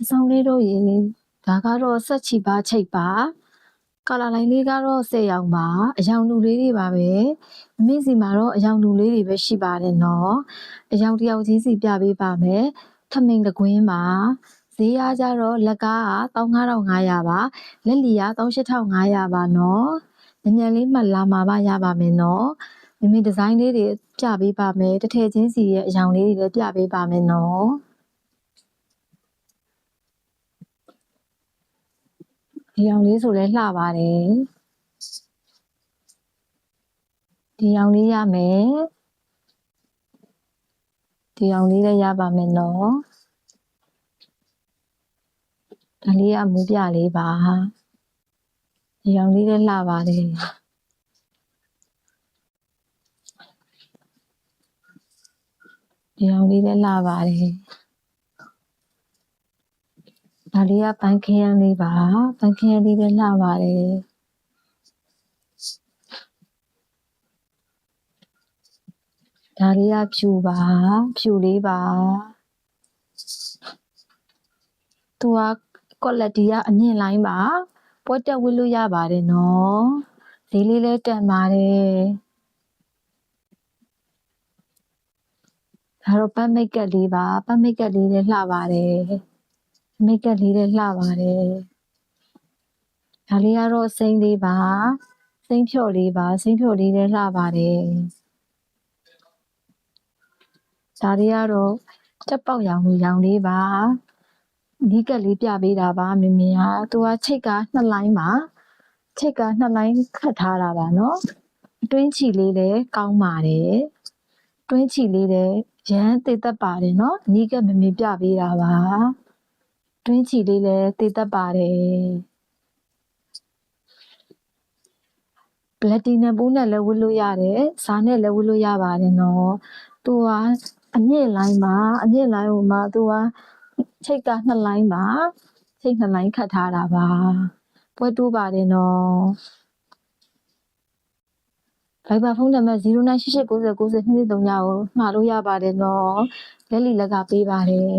ဆောင်လေးတို့ရေဒါကတော့ဆက်ချီပါချိတ်ပါကာလာလိုင်းလေးကတော့10ရောင်ပါအယောင်လူလေးတွေပါပဲမမေ့စီမှာတော့အယောင်လူလေးတွေပဲရှိပါတယ်နော်အယောင်တယောက်ချင်းစီပြပေးပါမယ်ထမိန်တကွင်းပါဈေးအားကြတော့လက်ကားက15500ပါလက်လီက18500ပါနော်ညံလေးမှလာမှာပါရပါမယ်နော်မမေဒီဇိုင်းလေးတွေပြပေးပါမယ်တစ်ထည်ချင်းစီရဲ့အယောင်လေးတွေလည်းပြပေးပါမယ်နော်ဒီအောင်လေးဆိုလဲလှပါတယ်ဒီအောင်လေးရမယ်ဒီအောင်လေးလည်းရပါမယ်နော်ဒါလေးကမူပြလေးပါဒီအောင်လေးလည်းလှပါတယ်ဒီအောင်လေးလည်းလှပါတယ်ဒါလေးကပန်းခရမ်းလေးပါပန်းခရမ်းလေးလည်းလှပါတယ်ဒါလေးကဖြူပါဖြူလေးပါသူကကော်လက်တီကအမြင့်လိုင်းပါပွဲတက်ဝတ်လို့ရပါတယ်နော်ဈေးလေးလည်းတန်ပါတယ်ဒါတော့ပတ်မိတ်ကပ်လေးပါပတ်မိတ်ကပ်လေးလည်းလှပါတယ်မိတ်ကပ်လေးလည်းလှပါတယ်ဒါလေးကတော့စိမ့်လေးပါစိမ့်ဖြော့လေးပါစိမ့်ဖြော့လေးလည်းလှပါတယ်ဒါလေးကတော့ချက်ပေါက်ရောင်လိုရောင်လေးပါဒီကက်လေးပြပေးတာပါမမေကသူကချိတ်က2လိုင်းပါချိတ်က2လိုင်းခတ်ထားတာပါနော်အတွင်းချီလေးလည်းကောင်းပါတယ်တွင်းချီလေးလည်းရမ်းသေးသက်ပါတယ်နော်အနီးကမမေပြပေးတာပါတွင်းချီလေးလည်းသေးသက်ပါတယ်ပလက်တီနမ်ပိုးနဲ့လည်းဝတ်လို့ရတယ်စားနဲ့လည်းဝတ်လို့ရပါတယ်နော်သူကအမြင့်လိုင်းပါအမြင့်လိုင်းဟိုမှာသူကချိတ်က2လိုင်းပါချိတ်2လိုင်းခတ်ထားတာပါပွဲတိုးပါတယ်နော်ဗိုက်ဘာဖုန်းနံပါတ်0988909023ကိုမှာလို့ရပါတယ်နော်လက်လီလက်ကပေးပါတယ်